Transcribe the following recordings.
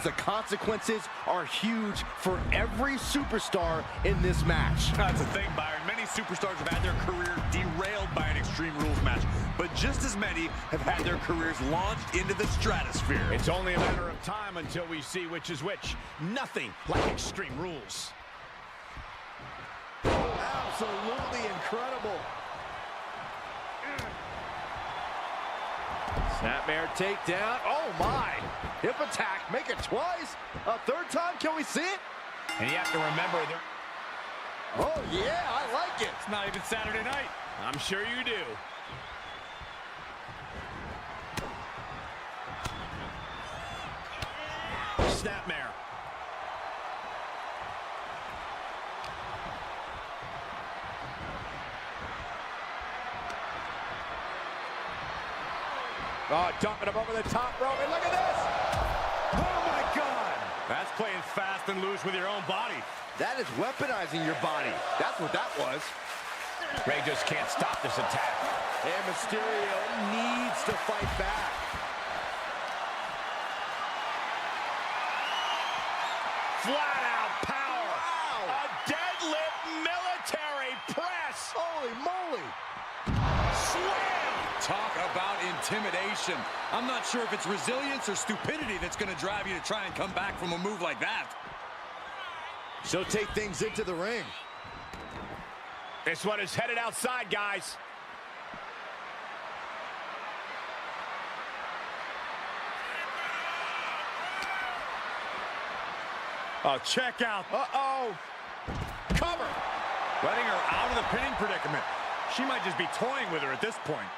the consequences are huge for every superstar in this match. That's the thing, Byron. Many superstars have had their career derailed by an Extreme Rules match, but just as many have had their careers launched into the stratosphere. It's only a matter of time until we see which is which. Nothing like Extreme Rules. Absolutely incredible. Snapmare takedown. Oh my! Hip attack. Make it twice. A third time. Can we see it? And you have to remember that. Oh yeah, I like it. It's not even Saturday night. I'm sure you do. Snapmare. Oh, dumping him over the top rope, and look at this! Oh my God! That's playing fast and loose with your own body. That is weaponizing your body. That's what that was. Rey just can't stop this attack. And Mysterio needs to fight back. Flat out power. Wow. A deadlift military press. Holy moly. Slam. Talk about intimidation. I'm not sure if it's resilience or stupidity that's going to drive you to try and come back from a move like that. She'll take things into the ring. This one is headed outside, guys. Oh, check out. Uh-oh. Cover. Letting her out of the pinning predicament. She might just be toying with her at this point.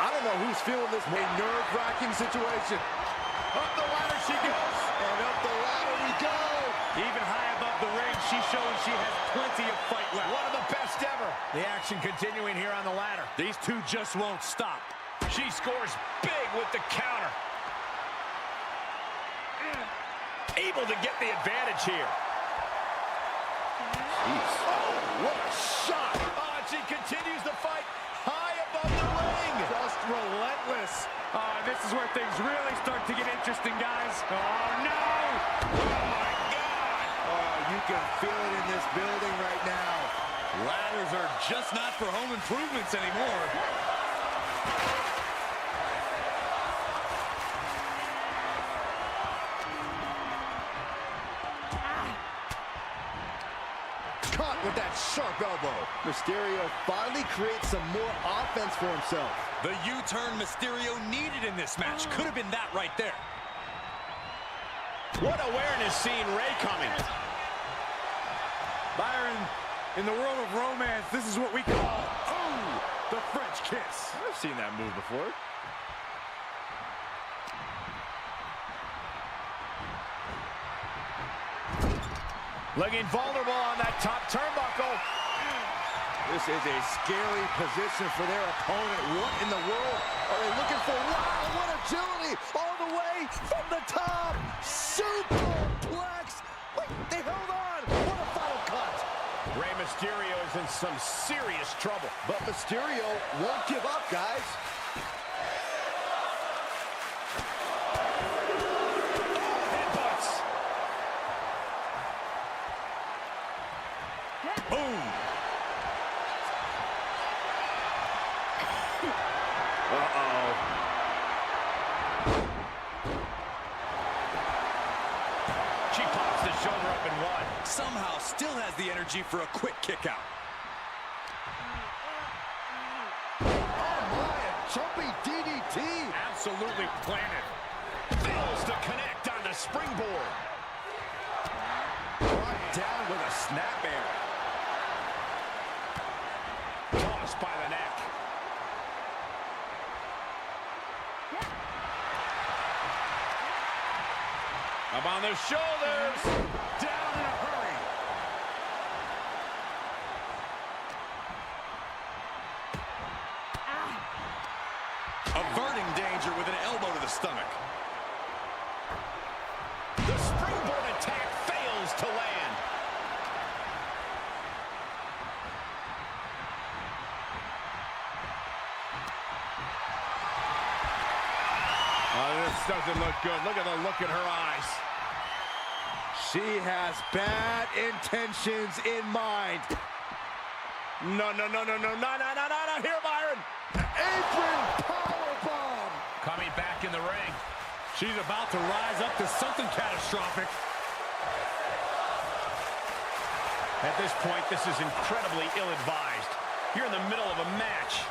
I don't know who's feeling this more nerve-wracking situation. Up the ladder she goes. And up the ladder we go. Even high above the ring, she's showing she has plenty of fight left. One of the best ever. The action continuing here on the ladder. These two just won't stop. She scores big with the counter. Able to get the advantage here. Jeez. Oh, what a shot. Oh, and she continues the fight high above the ring. Just relentless. This is where things really start to get interesting, guys. Oh, no! Oh, my God. Oh, you can feel it in this building right now. Ladders are just not for home improvements anymore. Caught with that sharp elbow. Mysterio finally creates some more offense for himself. The U-turn Mysterio needed in this match. Could have been that right there. What awareness seeing Rey coming. Byron, in the world of romance, this is what we call, the French kiss. I've seen that move before. Looking vulnerable on that top turnbuckle. This is a scary position for their opponent. What in the world are they looking for? Wow, what agility! All the way from the top! Superplex! Wait, they held on! What a final cut! Rey Mysterio is in some serious trouble. But Mysterio won't give up, guys. Headbutts. Boom! Uh-oh. She pops the shoulder up and one. Somehow still has the energy for a quick kick out. Oh my, a jumping DDT! Absolutely planted. Fails to connect on the springboard. Brought down with a snapmare. Tossed by the neck. Up on the shoulders. Down in a hurry. Averting danger with an elbow to the stomach. The springboard attack fails to land. doesn't look good. Look at the look in her eyes. She has bad intentions in mind. No, here, Byron. Apron powerbomb. Coming back in the ring. She's about to rise up to something catastrophic. At this point, this is incredibly ill-advised. You're in the middle of a match.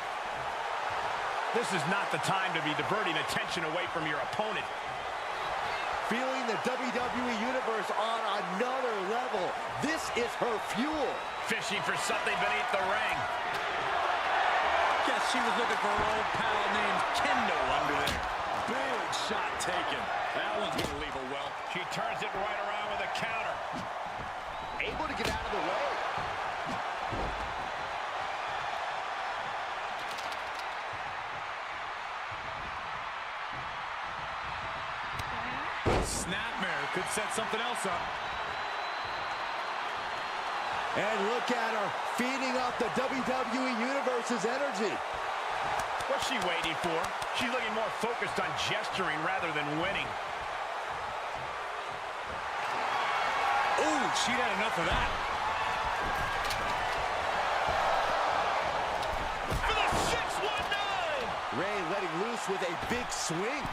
This is not the time to be diverting attention away from your opponent. Feeling the WWE Universe on another level. This is her fuel. Fishing for something beneath the ring. Guess she was looking for her old pal named Kendo under there. Big shot taken. That one's going to leave her well. She turns it right around with a counter. Able to get out of the way. Snapmare could set something else up. And look at her feeding up the WWE Universe's energy. What's she waiting for? She's looking more focused on gesturing rather than winning. Ooh, she'd had enough of that. For the 619! Rey letting loose with a big swing.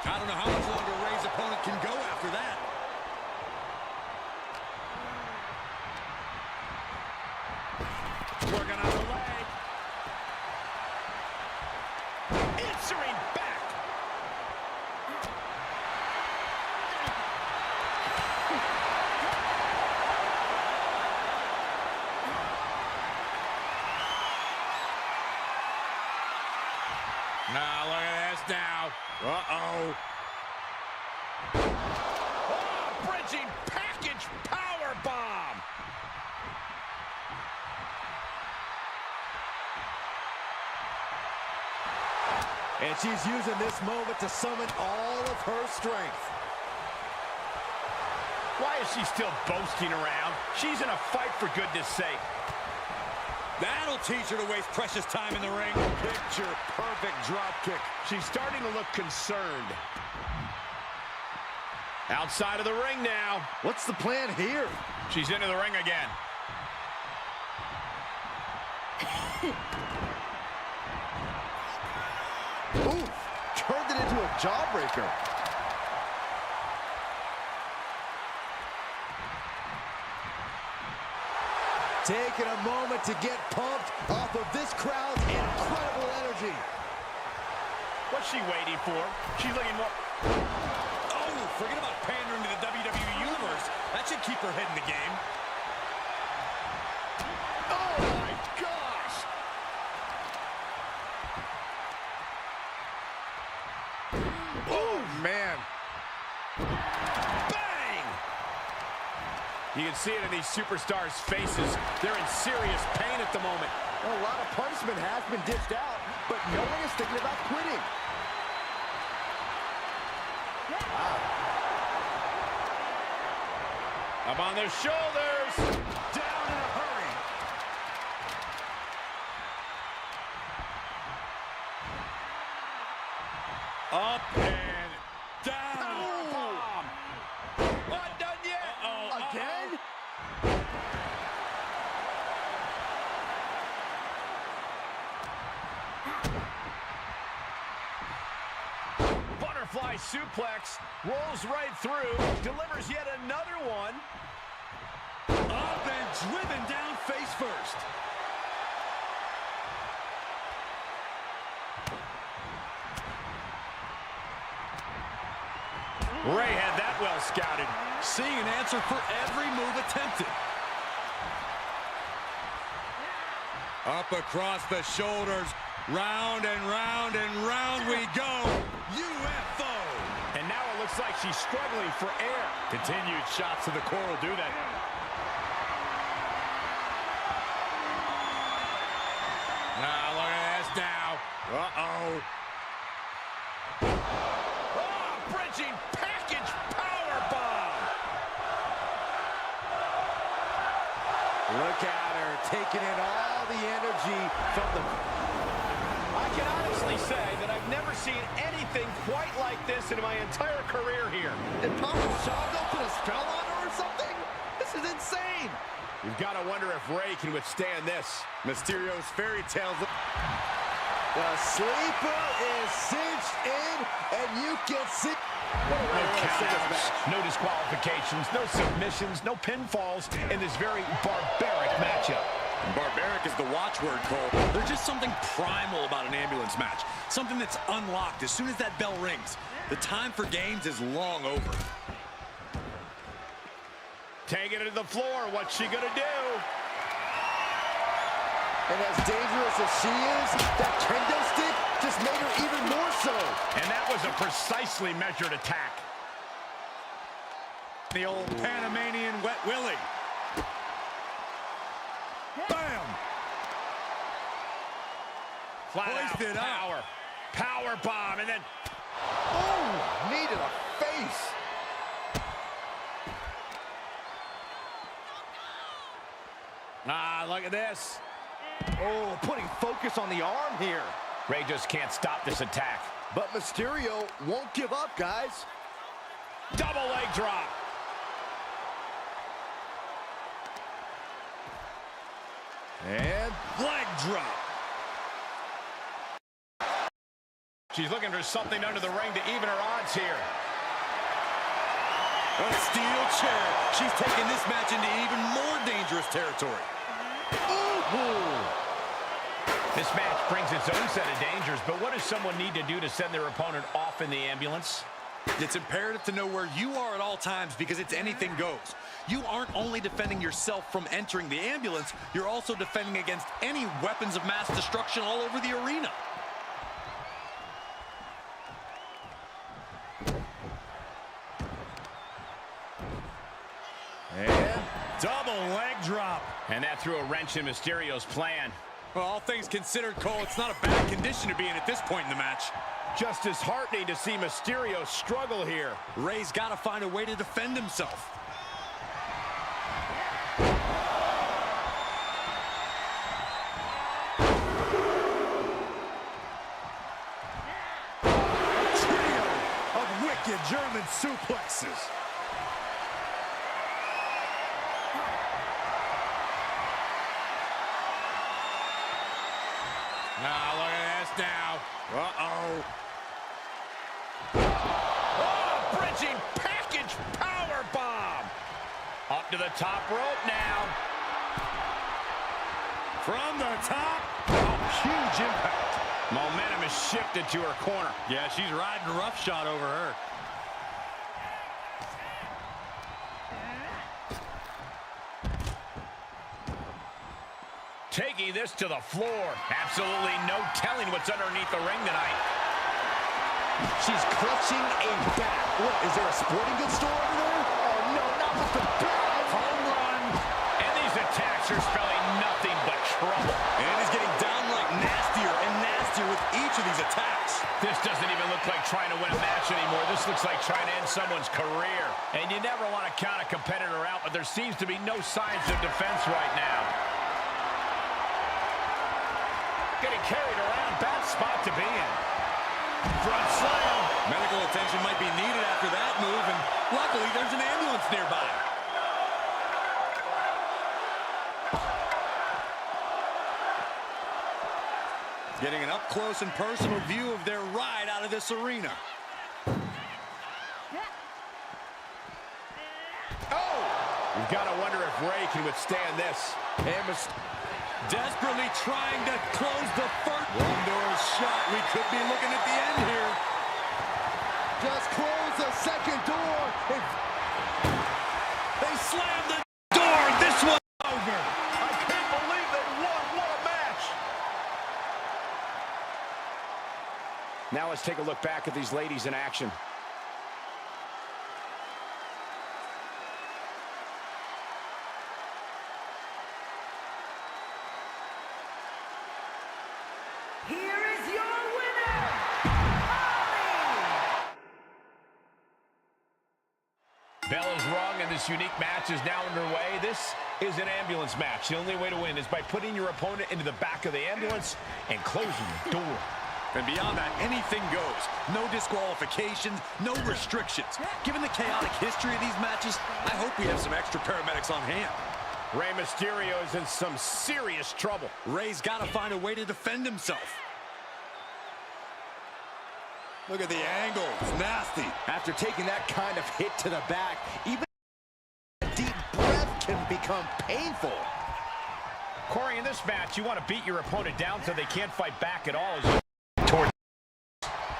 I don't know how much longer Rey's opponent can go after that. Working on the leg. Answering back. Now look at this now. Uh-oh. Oh, bridging package power bomb. And she's using this moment to summon all of her strength. Why is she still boasting around? She's in a fight, for goodness sake. That'll teach her to waste precious time in the ring. Picture perfect drop kick. She's starting to look concerned. Outside of the ring now. What's the plan here? She's into the ring again. Ooh, turned it into a jawbreaker. Taking a moment to get pumped off of this crowd's incredible energy. What's she waiting for? She's looking more... Oh, forget about pandering to the WWE Universe. That should keep her head in the game. Oh, my gosh! Oh, man. Bang! You can see it in these superstars' faces. They're in serious pain at the moment. A lot of punishment has been dished out, but no one is thinking about quitting. Up on their shoulders. Down in a hurry. Up and down. Power bomb. Not done yet. Again? Butterfly suplex. Rolls right through. Delivers yet another one. Up and driven down face first. Rey had that well scouted. Seeing an answer for every move attempted. Up across the shoulders. Round and round and round we go. UFO. And now it looks like she's struggling for air. Continued shots to the core will do that. Now look at this now. Uh-oh. Oh, bridging package power bomb. Look at her taking in all the energy from the... I can honestly say that I've never seen anything quite like this in my entire career here. Did Papa Shango put a spell on her or something? This is insane. You've got to wonder if Rey can withstand this. Mysterio's fairy tales. The sleeper is cinched in, and you can see. No counts, no disqualifications, no submissions, no pinfalls in this very barbaric matchup. Barbaric is the watchword, Cole. There's just something primal about an ambulance match. Something that's unlocked as soon as that bell rings. The time for games is long over. Taking it to the floor. What's she gonna do? And as dangerous as she is, that kendo stick just made her even more so. And that was a precisely measured attack. The old Panamanian Wet Willie. Bam! Flat out Hoisted up. power. Power bomb, and then... Oh, knee to the face. Ah, look at this. Oh, putting focus on the arm here. Rey just can't stop this attack. But Mysterio won't give up, guys. Double leg drop. And Leg drop. She's looking for something under the ring to even her odds here. A steel chair. She's taking this match into even more dangerous territory. ooh. This match brings its own set of dangers, but what does someone need to do to send their opponent off in the ambulance? It's imperative to know where you are at all times because it's anything goes. You aren't only defending yourself from entering the ambulance, you're also defending against any weapons of mass destruction all over the arena. And Double leg drop. And that threw a wrench in Mysterio's plan. Well, all things considered, Cole, it's not a bad condition to be in at this point in the match. Just disheartening to see Mysterio struggle here. Rey's got to find a way to defend himself. Trio of wicked German suplexes. Now look at this now. Uh-oh. Oh, bridging package power bomb. Up to the top rope now. From the top. Oh, huge impact. Momentum has shifted to her corner. Yeah, she's riding roughshod over her. Taking this to the floor. Absolutely no telling what's underneath the ring tonight. she's clutching a bat. What, is there a sporting goods store over there? Oh, no, not with the bat. Home run. And these attacks are spelling nothing but trouble. And he's getting downright nastier and nastier with each of these attacks. This doesn't even look like trying to win a match anymore. This looks like trying to end someone's career. And you never want to count a competitor out, but there seems to be no signs of defense right now. Getting carried around, bad spot to be in. Front slam. Medical attention might be needed after that move, and luckily there's an ambulance nearby. Getting an up-close and personal view of their ride out of this arena. Oh! You've got to wonder if Rey can withstand this. Desperately trying to close the first. One door shot. We could be looking at the end here. Just close the second door. They slammed the door. This one's over. I can't believe they won. What a match! Now let's take a look back at these ladies in action. Here is your winner, Holly! Bell is rung and this unique match is now underway. This is an ambulance match. The only way to win is by putting your opponent into the back of the ambulance and closing the door. And beyond that, anything goes. No disqualifications, no restrictions. Given the chaotic history of these matches, I hope we have some extra paramedics on hand. Rey Mysterio is in some serious trouble. Rey's got to find a way to defend himself. Look at the angle. It's nasty. After taking that kind of hit to the back, even a deep breath can become painful. Corey, in this match, you want to beat your opponent down so they can't fight back at all.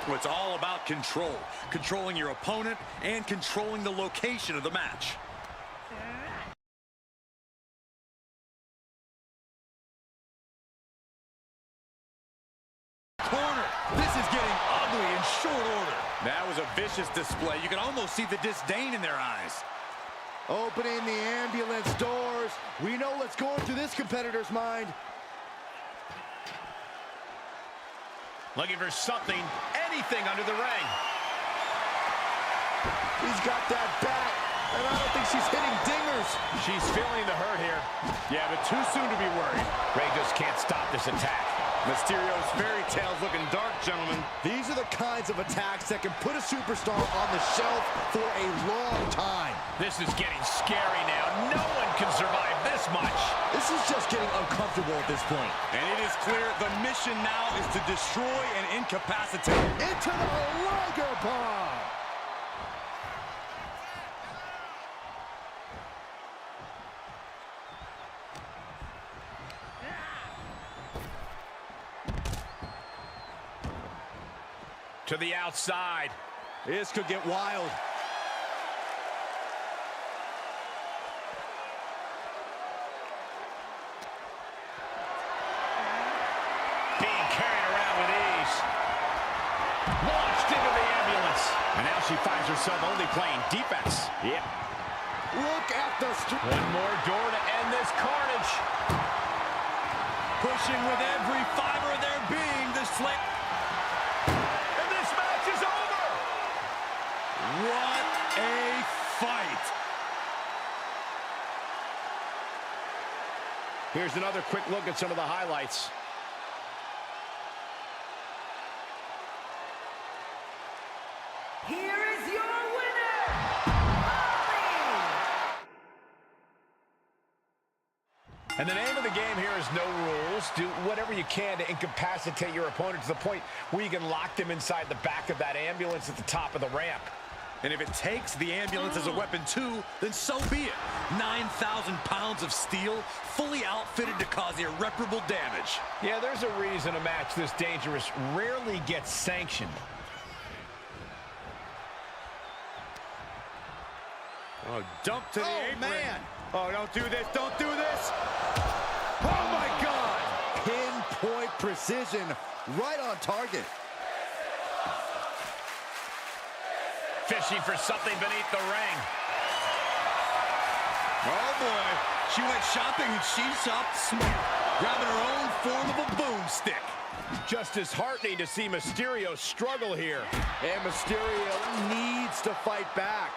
It's all about control. Controlling your opponent and controlling the location of the match. Corner. This is getting ugly in short order. That was a vicious display. You can almost see the disdain in their eyes. Opening the ambulance doors. We know what's going through this competitor's mind. Looking for something, anything under the ring. He's got that back, and I don't think she's hitting dingers. She's feeling the hurt here. Yeah, but too soon to be worried. Rey just can't stop this attack. Mysterio's fairy tale's looking dark, gentlemen. These are the kinds of attacks that can put a superstar on the shelf for a long time. This is getting scary now. No one can survive this much. This is just getting uncomfortable at this point. And it is clear the mission now is to destroy and incapacitate. Into the Liger Bomb. To the outside. This could get wild. Being carried around with ease. Launched into the ambulance. And now she finds herself only playing defense. Yep. Look at the... One more door to end this carnage. Pushing with every fiber of their being, this slick. What a fight! Here's another quick look at some of the highlights. Here is your winner, And the name of the game here is no rules. Do whatever you can to incapacitate your opponent to the point where you can lock them inside the back of that ambulance at the top of the ramp. And if it takes the ambulance as a weapon too, then so be it. 9,000 pounds of steel, fully outfitted to cause irreparable damage. Yeah, there's a reason a match this dangerous rarely gets sanctioned. Oh, dump to the apron. Man. Oh, don't do this, don't do this. Oh, my God. Pinpoint precision, right on target. Fishing for something beneath the ring. Oh, boy. She went shopping and she shopped smart, grabbing her own formidable boomstick. Just disheartening to see Mysterio struggle here. And Mysterio needs to fight back.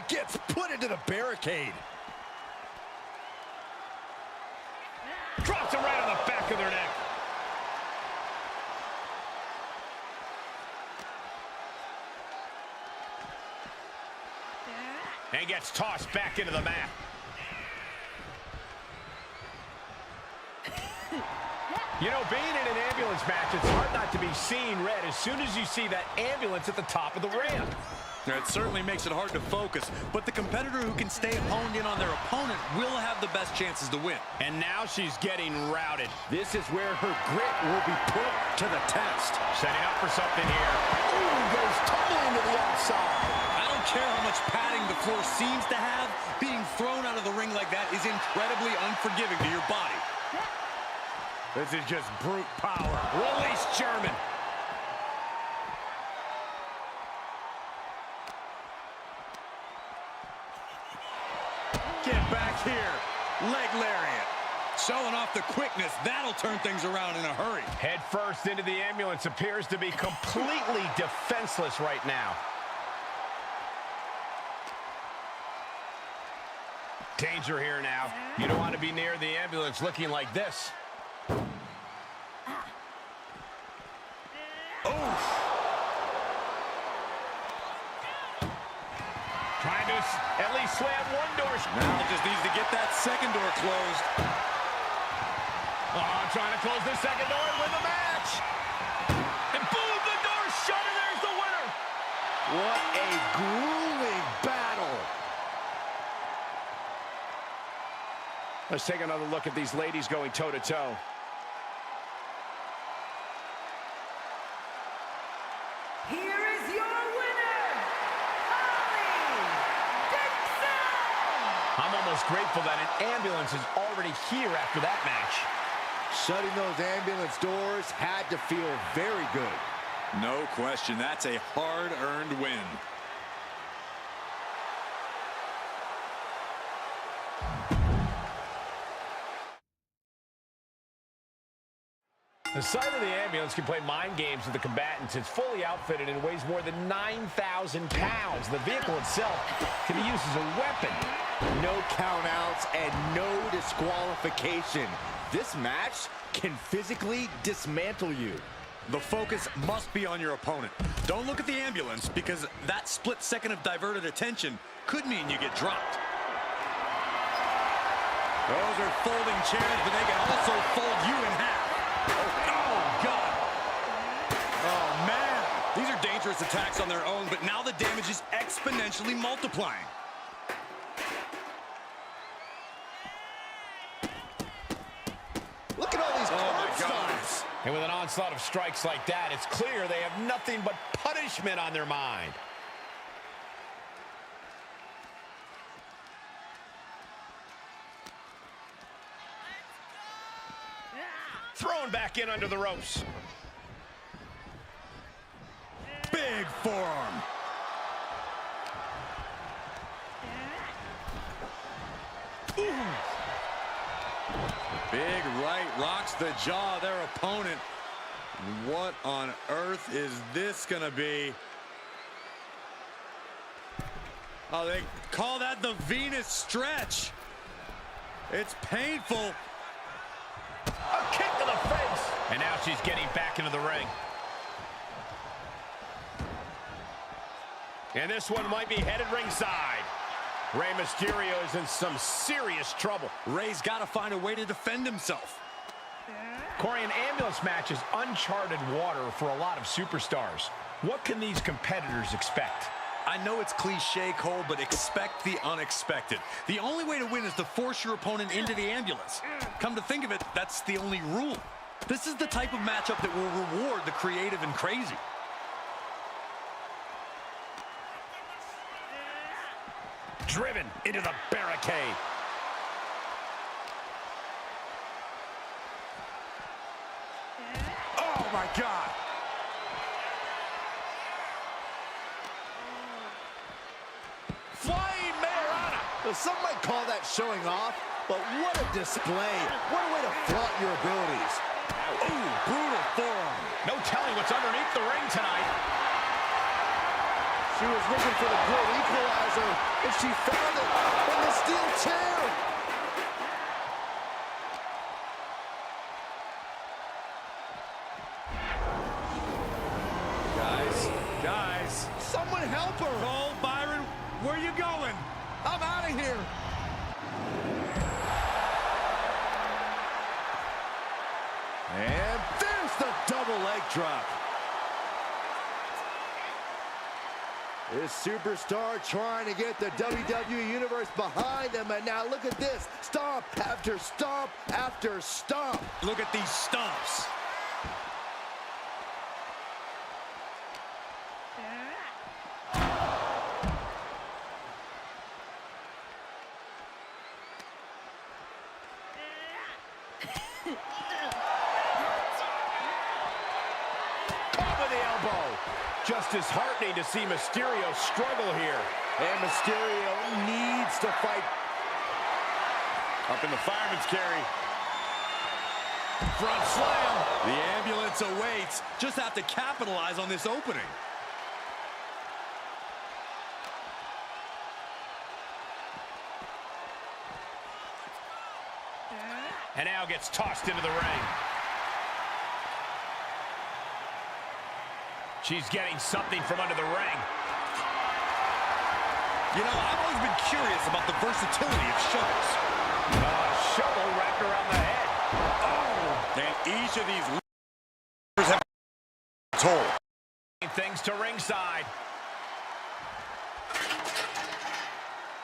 Gets put into the barricade. Drops him right on the back of their neck. And gets tossed back into the mat. You know, being in an ambulance match, it's hard not to be seeing red as soon as you see that ambulance at the top of the ramp. It certainly makes it hard to focus, but the competitor who can stay honed in on their opponent will have the best chances to win. And now she's getting routed. This is where her grit will be put to the test. Setting up for something here. Ooh, goes tumbling to the outside. I don't care how much padding the floor seems to have, being thrown out of the ring like that is incredibly unforgiving to your body. This is just brute power. Release German. Get back here. Leg lariat. Showing off the quickness. That'll turn things around in a hurry. Head first into the ambulance, appears to be completely defenseless right now. Danger here now. You don't want to be near the ambulance looking like this. Oh! Trying to at least slam one door. Now just needs to get that second door closed. Oh, trying to close the second door and win the match. And boom, the door's shut, and there's the winner. What a grueling battle. Let's take another look at these ladies going toe-to-toe. Here is your winner, Holly Dixon! I'm almost grateful that an ambulance is already here after that match. Shutting those ambulance doors had to feel very good. No question, that's a hard-earned win. The sight of the ambulance can play mind games with the combatants. It's fully outfitted and weighs more than 9,000 pounds. The vehicle itself can be used as a weapon. No countouts and no disqualification. This match can physically dismantle you. The focus must be on your opponent. Don't look at the ambulance, because that split second of diverted attention could mean you get dropped. Those are folding chairs, but they can also fold you in half. Oh, God. Oh, man. These are dangerous attacks on their own, but now the damage is exponentially multiplying. Look at all these curb stomps. And with an onslaught of strikes like that, it's clear they have nothing but punishment on their mind. Thrown back in under the ropes. Big forearm. Ooh. Big right rocks the jaw of their opponent. What on earth is this gonna be? Oh, they call that the Venus stretch. It's painful. A kick to the face. And now she's getting back into the ring. And this one might be headed ringside. Rey Mysterio is in some serious trouble. Rey's got to find a way to defend himself. Corey, an ambulance match is uncharted water for a lot of superstars. What can these competitors expect? I know it's cliche, Cole, but expect the unexpected. The only way to win is to force your opponent into the ambulance. Come to think of it, that's the only rule. This is the type of matchup that will reward the creative and crazy. Driven into the barricade. Oh, my God. Flying Mayorana. Well, some might call that showing off, but what a display. What a way to flaunt your abilities. Ooh, brutal forearm. No telling what's underneath the ring tonight. She was looking for the great equalizer, and she found it on the steel chair. Guys. Someone help her. Cole, Byron, where you going? I'm out of here. And there's the double leg drop. This superstar trying to get the WWE Universe behind them, and now look at this. Stomp after stomp after stomp. Look at these stomps. Just disheartening to see Mysterio struggle here. And Mysterio needs to fight. Up in the fireman's carry. Front slam. The ambulance awaits. Just have to capitalize on this opening. And now gets tossed into the ring. She's getting something from under the ring. You know, I've always been curious about the versatility of shovels. Shovel wrapped around the head. Oh! And each of these leaders have toll. Things to ringside.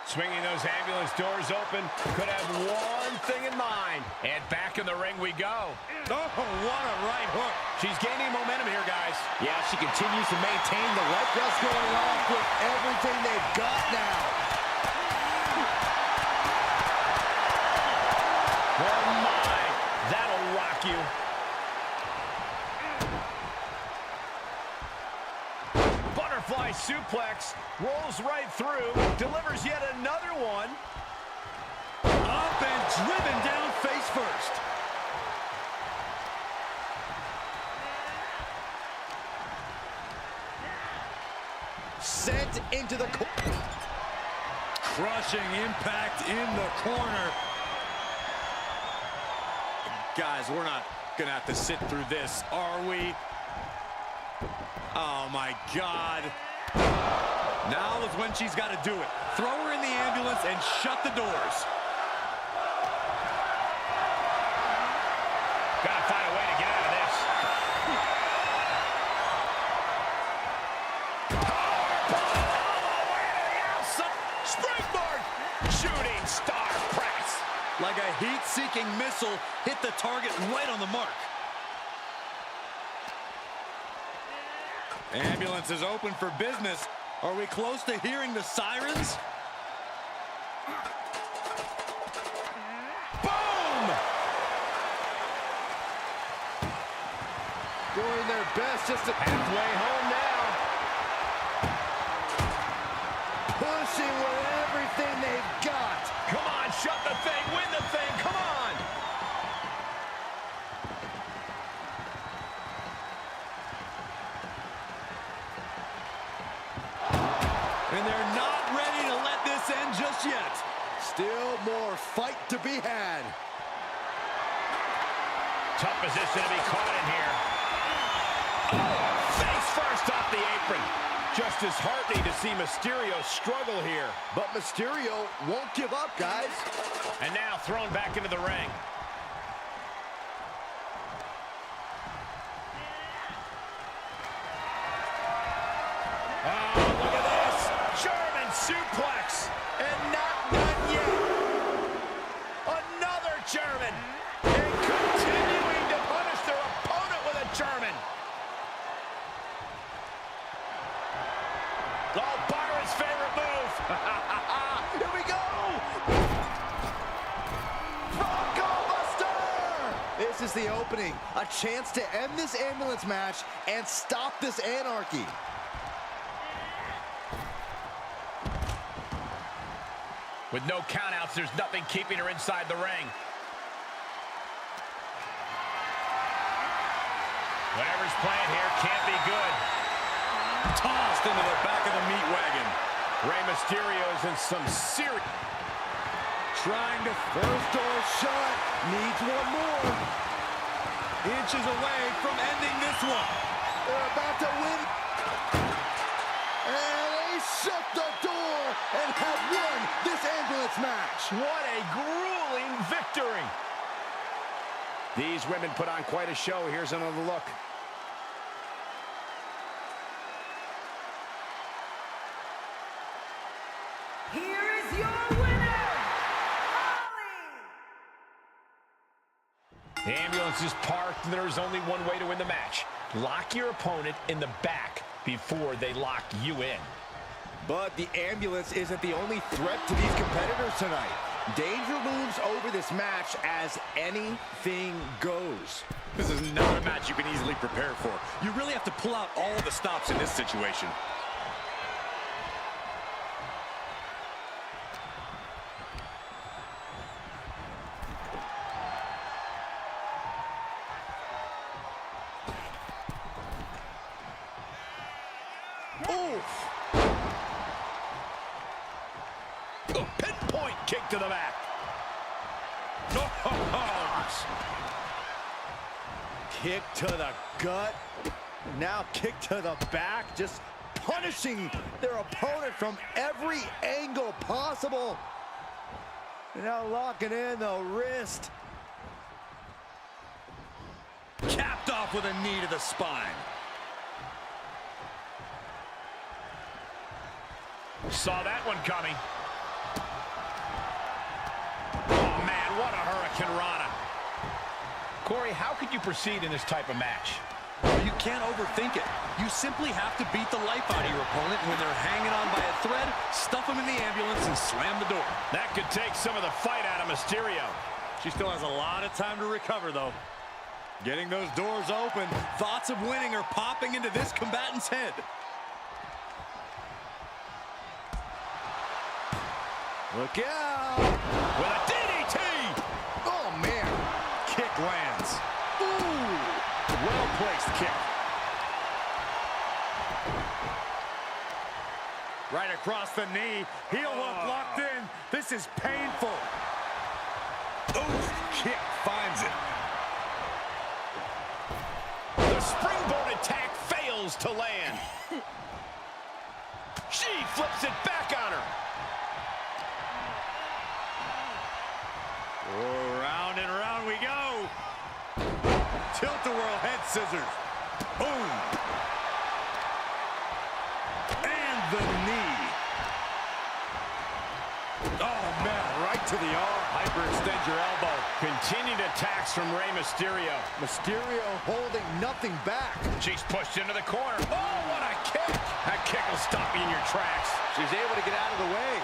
Swinging those ambulance doors open. Could have one thing in mind. And back in the ring we go. Oh, what a right hook. She's gaining momentum here, guys. Yeah, she continues to maintain the lead press going off with everything they've got now. Oh my, that'll rock you. Butterfly suplex, rolls right through, delivers yet another one. Up and driven down face first. Sent into the corner. Crushing impact in the corner. Guys, we're not gonna have to sit through this, are we? Oh my God. Now is when she's got to do it. Throw her in the ambulance and shut the doors. Gotta find a way to get out of this. Springboard! Shooting star press. Like a heat-seeking missile, hit the target right on the mark. Ambulance is open for business. Are we close to hearing the sirens? Boom! Doing their best just to... Halfway home now. Pushing with everything they've got. Come on, shut the thing, win the thing, come on! And they're not ready to let this end just yet. Still more fight to be had. Tough position to be caught in here. Oh, face first off the apron. Just disheartening to see Mysterio struggle here. But Mysterio won't give up, guys. And now thrown back into the ring. Oh, look at this. German suplex. And not done yet. Another German. And continuing to punish their opponent with a German. Oh, Byron's favorite move. Here we go. Bronco Buster. This is the opening. A chance to end this ambulance match and stop this anarchy. With no countouts, there's nothing keeping her inside the ring. Whatever's playing here can't be good. Tossed into the back of the meat wagon. Rey Mysterio is in some serious... Trying to First door shut. Needs one more. inches away from ending this one. They're about to win. And they shut the door and have won this ambulance match. What a grueling victory. These women put on quite a show. Here's another look. Here is your winner, Holly! The ambulance is parked, and there's only one way to win the match. Lock your opponent in the back before they lock you in. But the ambulance isn't the only threat to these competitors tonight. Danger looms over this match as anything goes. This is not a match you can easily prepare for. You really have to pull out all the stops in this situation. Oof! A pinpoint kick to the back. Gosh. Kick to the gut. Now kick to the back. Just punishing their opponent from every angle possible. Now locking in the wrist. Capped off with a knee to the spine. Saw that one coming. Oh, man, what a Hurricane Rana. Corey, how could you proceed in this type of match? You can't overthink it. You simply have to beat the life out of your opponent. When they're hanging on by a thread, stuff them in the ambulance and slam the door. That could take some of the fight out of Mysterio. She still has a lot of time to recover, though. Getting those doors open, thoughts of winning are popping into this combatant's head. Look out! With a DDT! Oh, man. Kick lands. Ooh! Well-placed kick. Right across the knee. Heel hook locked in. This is painful. Oof! Kick finds it. The springboard attack fails to land. She flips it back on her. Oh, round and round we go. Tilt-a-whirl head scissors. Boom. And the knee. Oh, man, right to the arm. Hyperextend your elbow. Continued attacks from Rey Mysterio. Mysterio holding nothing back. She's pushed into the corner. Oh, what a kick. That kick will stop you in your tracks. She's able to get out of the way.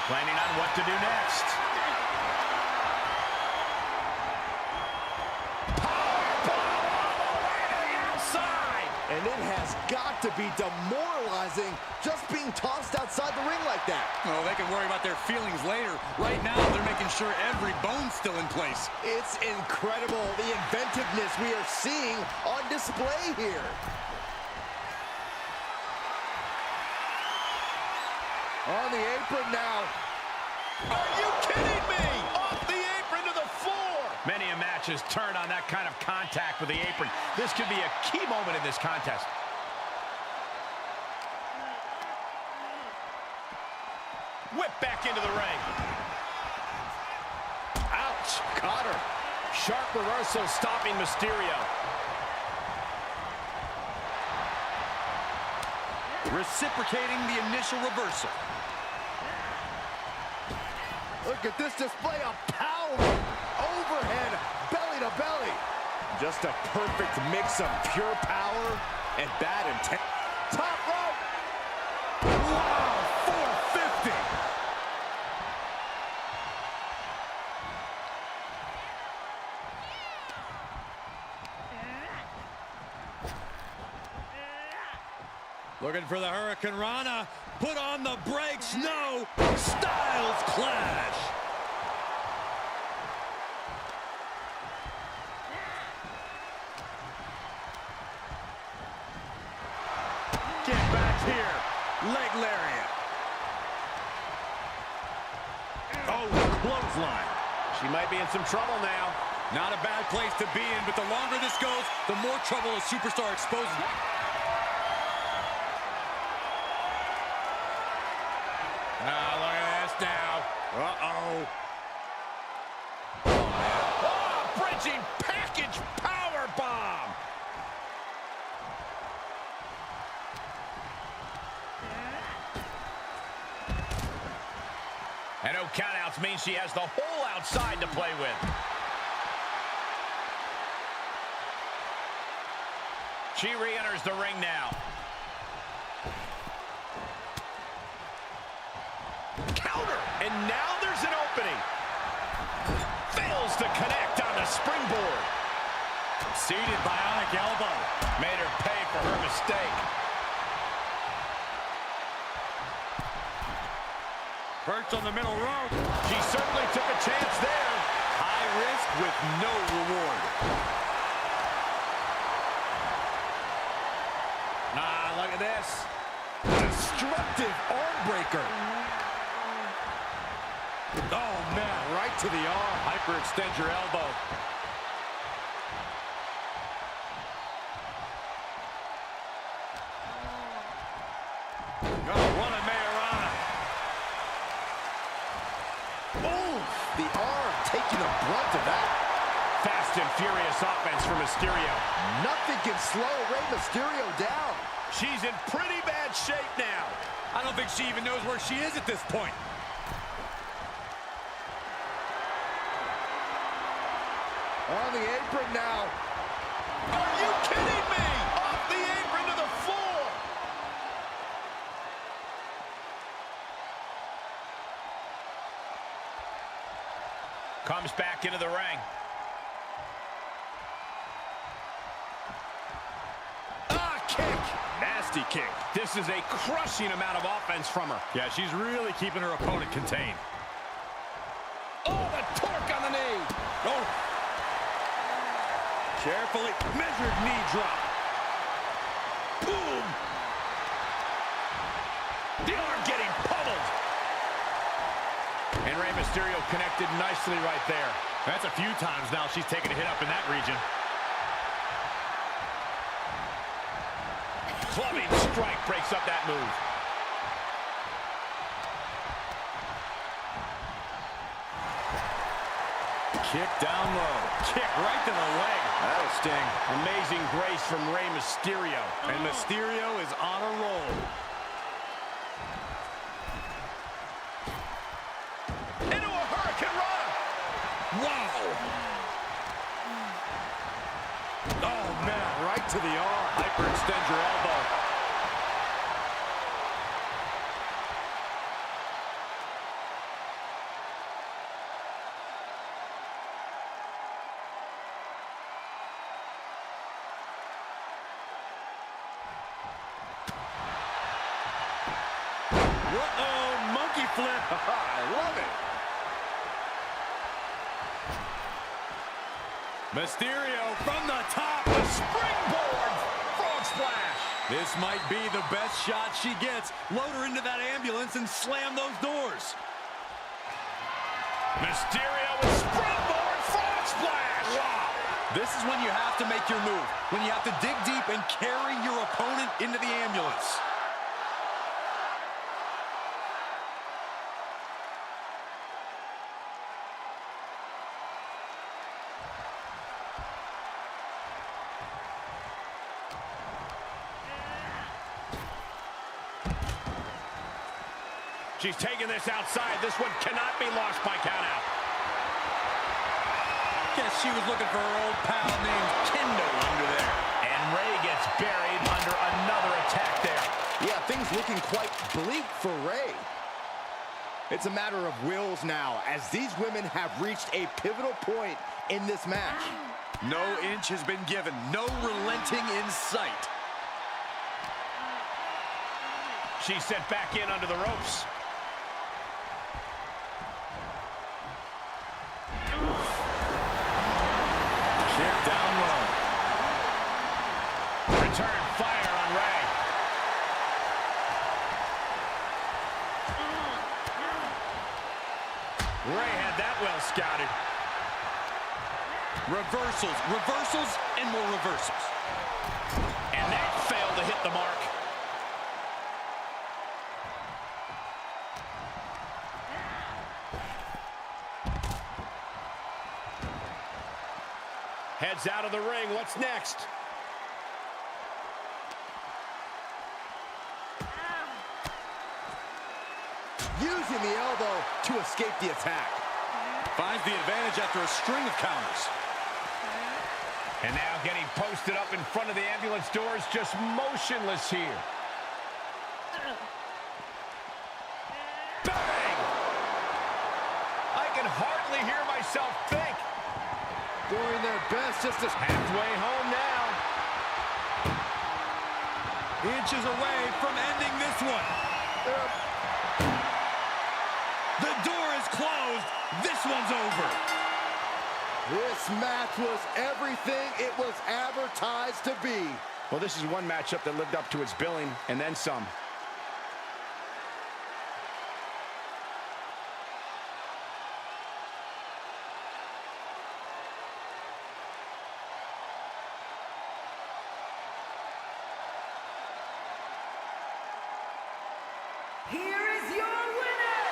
Planning on what to do next. Powerbomb all the way to the outside. And it has got to be demoralizing just being tossed outside the ring like that. Oh, they can worry about their feelings later. Right now, they're making sure every bone's still in place. It's incredible, the inventiveness we are seeing on display here. On the apron now. Are you kidding me? Off the apron to the floor. Many a match has turned on that kind of contact with the apron. This could be a key moment in this contest. Whip back into the ring. Ouch. Caught her. Sharp reversal stopping Mysterio. Reciprocating the initial reversal. Look at this display of power. Overhead, belly to belly. Just a perfect mix of pure power and bad intent. Top rope. Wow, 450. Looking for the Hurricane Rana. Put on the brakes. No. Styles clash. Get back here. Leg lariat. Oh, clothesline. She might be in some trouble now. Not a bad place to be in, but the longer this goes, the more trouble a superstar exposes. Ah, look at this now. Uh-oh. Oh, bridging package power bomb. And no countouts means she has the whole outside to play with. She re-enters the ring now. Counter, and now there's an opening. Fails to connect on the springboard. Seated bionic elbow. Made her pay for her mistake. Perched on the middle rope. She certainly took a chance there. High risk with no reward. Ah, look at this. Destructive arm breaker. Oh, man. Right to the arm. Hyperextend your elbow. Oh, what a Mayorana. Oh, the arm taking the brunt of that. Fast and furious offense for Mysterio. Nothing can slow Rey Mysterio down. She's in pretty bad shape now. I don't think she even knows where she is at this point. On the apron now. Are you kidding me? Off the apron to the floor. Comes back into the ring. Kick. Nasty kick. This is a crushing amount of offense from her. Yeah, she's really keeping her opponent contained. Oh, the torque on the knee. Oh. Carefully measured knee drop. Boom. The arm getting pummeled. And Rey Mysterio connected nicely right there. That's a few times now she's taken a hit up in that region. Clubbing strike breaks up that move. Kick down low. Kick right to the leg. That'll sting. Amazing grace from Rey Mysterio. And Mysterio is on a roll. Into a Hurricane Rana. Wow. Oh, man. Right to the arm. Hyperextend your elbow. Uh-oh, monkey flip. I love it. Mysterio from the top. The springboard frog splash. This might be the best shot she gets. Load her into that ambulance and slam those doors. Mysterio with springboard frog splash. Wow. This is when you have to make your move. When you have to dig deep and carry your opponent into the ambulance. She's taking this outside. This one cannot be lost by countout. Guess she was looking for her old pal named Kendo under there. And Rey gets buried under another attack there. Yeah, things looking quite bleak for Rey. It's a matter of wills now, as these women have reached a pivotal point in this match. No inch has been given. No relenting in sight. She's sent back in under the ropes. Kick down low. Return fire on Rey. Rey had that well scouted. Reversals, reversals, and more reversals. And that failed to hit the mark. Heads out of the ring. What's next? Using the elbow to escape the attack. Finds the advantage after a string of counters. And now getting posted up in front of the ambulance doors, just motionless here. Bang! I can hardly hear myself think. Doing their best just to... Halfway home now. Inches away from ending this one. The door is closed. This one's over. This match was everything it was advertised to be. Well, this is one matchup that lived up to its billing, and then some. Here is your winner,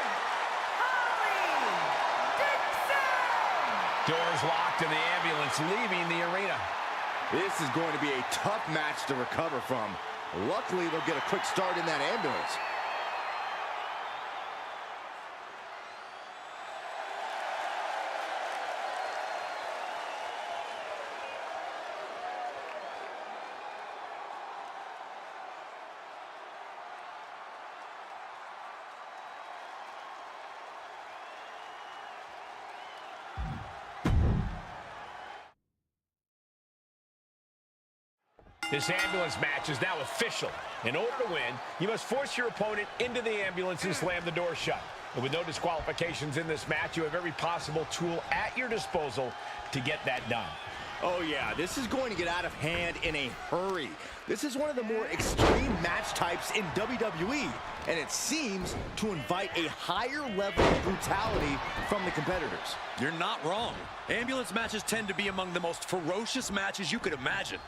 Holly Dixon! Doors locked and the ambulance leaving the arena. This is going to be a tough match to recover from. Luckily, they'll get a quick start in that ambulance. This ambulance match is now official. In order to win, you must force your opponent into the ambulance and slam the door shut. And with no disqualifications in this match, you have every possible tool at your disposal to get that done. Oh yeah, this is going to get out of hand in a hurry. This is one of the more extreme match types in WWE, and it seems to invite a higher level of brutality from the competitors. You're not wrong. Ambulance matches tend to be among the most ferocious matches you could imagine.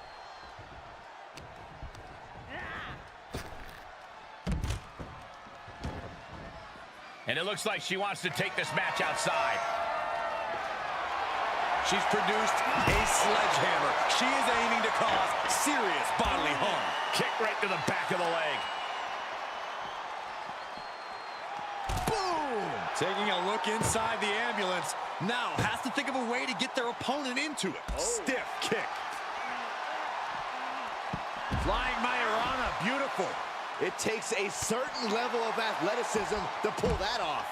And it looks like she wants to take this match outside. She's produced a sledgehammer. She is aiming to cause serious bodily harm. Kick right to the back of the leg. Boom! Taking a look inside the ambulance. Now has to think of a way to get their opponent into it. Oh. Stiff kick. Flying Majorana, beautiful. It takes a certain level of athleticism to pull that off.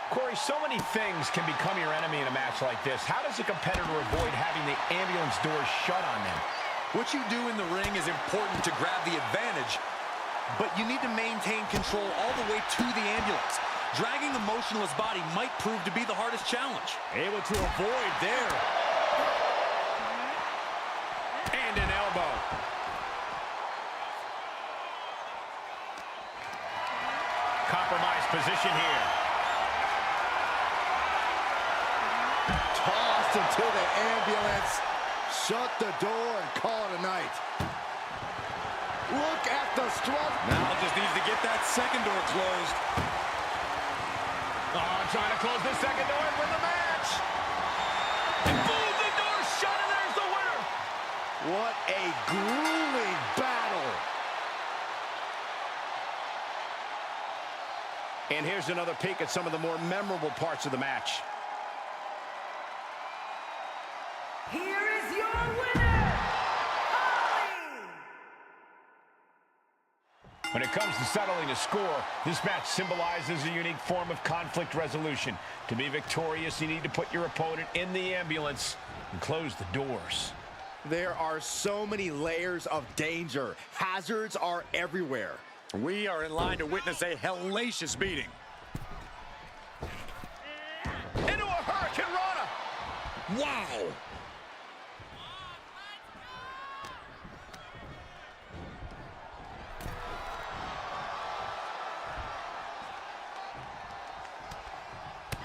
Corey, so many things can become your enemy in a match like this. How does a competitor avoid having the ambulance doors shut on them? What you do in the ring is important to grab the advantage, but you need to maintain control all the way to the ambulance. Dragging the motionless body might prove to be the hardest challenge. Able to avoid there. And an elbow. Compromised position here. Tossed into the ambulance. Shut the door and call it a night. Look at the struggle. Now just needs to get that second door closed. Oh, trying to close the second door and win the match. And boom, the door shut, and there's the winner. What a grueling battle. And here's another peek at some of the more memorable parts of the match. Here is your winner, Holly! When it comes to settling a score, this match symbolizes a unique form of conflict resolution. To be victorious, you need to put your opponent in the ambulance and close the doors. There are so many layers of danger. Hazards are everywhere. We are in line to witness a hellacious beating. Into a Hurricane Rana. Wow!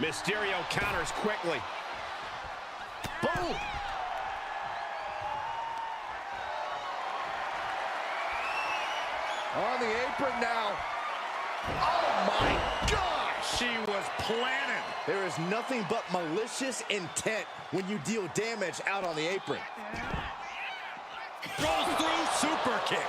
Mysterio counters quickly. Boom! On the apron now. Oh my gosh! She was planted. There is nothing but malicious intent when you deal damage out on the apron. Goes through, super kick.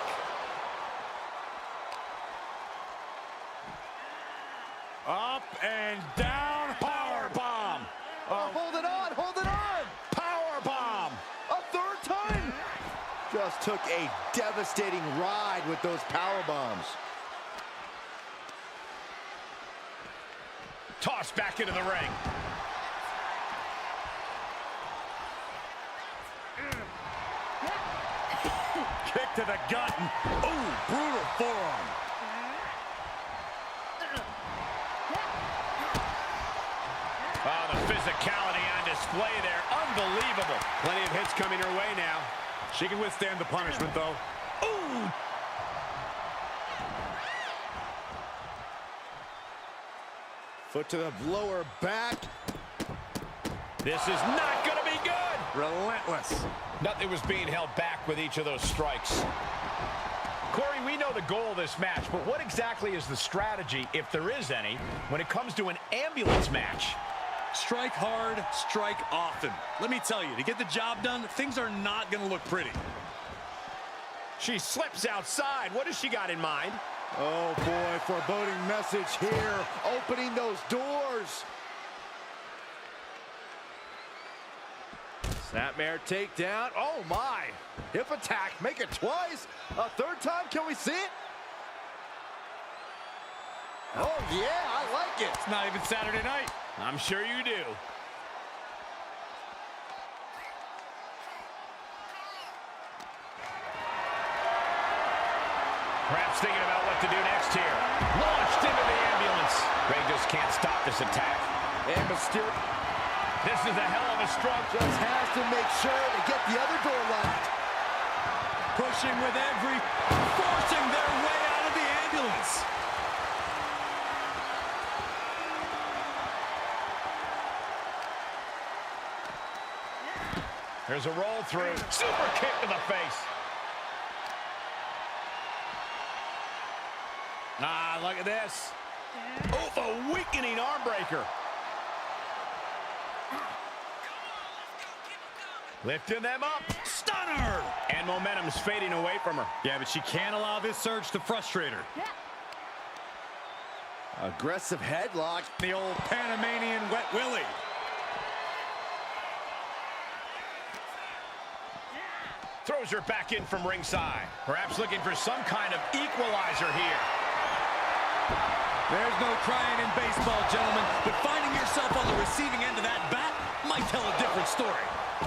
Up and down, power bomb. Oh, hold it on, hold it on! Power bomb. A third time! Just took a devastating ride with those power bombs. Tossed back into the ring. Kick to the gut. Ooh, brutal forearm. Oh, the physicality on display there. Unbelievable. Plenty of hits coming her way now. She can withstand the punishment, though. Ooh! Foot to the lower back. This is not going to be good. Relentless. Nothing was being held back with each of those strikes. Corey, we know the goal of this match, but what exactly is the strategy, if there is any, when it comes to an ambulance match? Strike hard, strike often. Let me tell you, to get the job done, things are not going to look pretty. She slips outside. What has she got in mind? Oh boy, foreboding message here, opening those doors. Snapmare takedown. Oh my, hip attack, make it twice. A third time, can we see it? Oh yeah, I like it. It's not even Saturday night. I'm sure you do. Perhaps thinking about what to do next here. Launched into the ambulance. Rey just can't stop this attack. And Mysterio. This is a hell of a struggle. Just has to make sure to get the other door locked. Pushing with forcing their way out of the ambulance. There's a roll through. Super kick to the face. Ah, look at this. Oh, the weakening arm breaker. Lifting them up. Stunner! And momentum's fading away from her. Yeah, but she can't allow this surge to frustrate her. Aggressive headlock. The old Panamanian Wet Willie. Throws her back in from ringside. Perhaps looking for some kind of equalizer here. There's no crying in baseball, gentlemen, but finding yourself on the receiving end of that bat might tell a different story.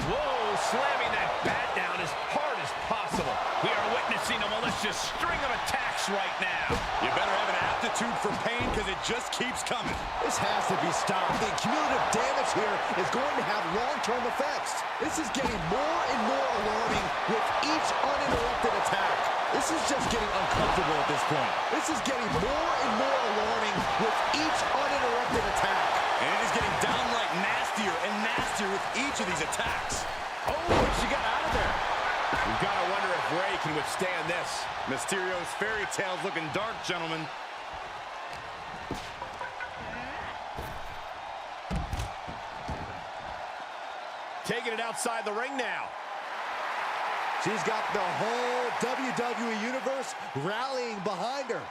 Whoa, slamming that bat down as hard as possible. We are witnessing a malicious string of attacks right now. You better have an aptitude for pain because it just keeps coming. This has to be stopped. The cumulative damage here is going to have long-term effects. This is getting more and more alarming with each uninterrupted attack. This is just getting uncomfortable at this point. This is getting more and more alarming with each uninterrupted attack. And it is getting downright nastier and nastier with each of these attacks. Oh, she got out of there. You've got to wonder if Rey can withstand this. Mysterio's fairy tale's looking dark, gentlemen. Taking it outside the ring now. She's got the whole WWE Universe rallying behind her.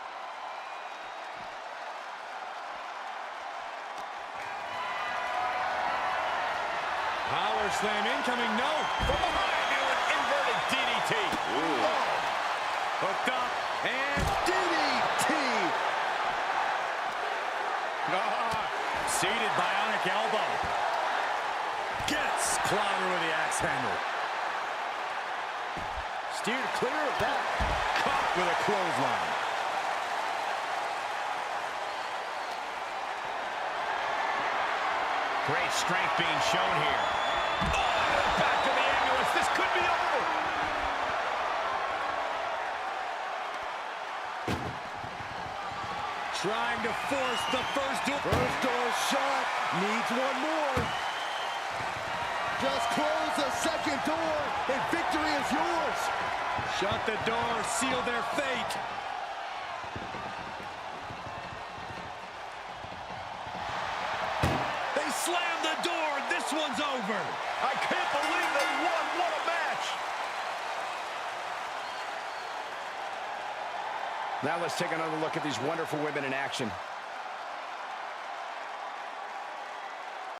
Power slam incoming, no. From behind, do an inverted DDT. Ooh. Oh. Hooked up, and DDT! Seated bionic elbow. Gets clobber with the axe handle. Steered clear of that. Caught with a clothesline. Great strength being shown here. Oh, back to the ambulance. This could be over. Trying to force the first door. First door shut. Needs one more. Just close the second door, and victory is yours. Shut the door, seal their fate. They slammed the door. This one's over. I can't believe they won. What a match. Now let's take another look at these wonderful women in action.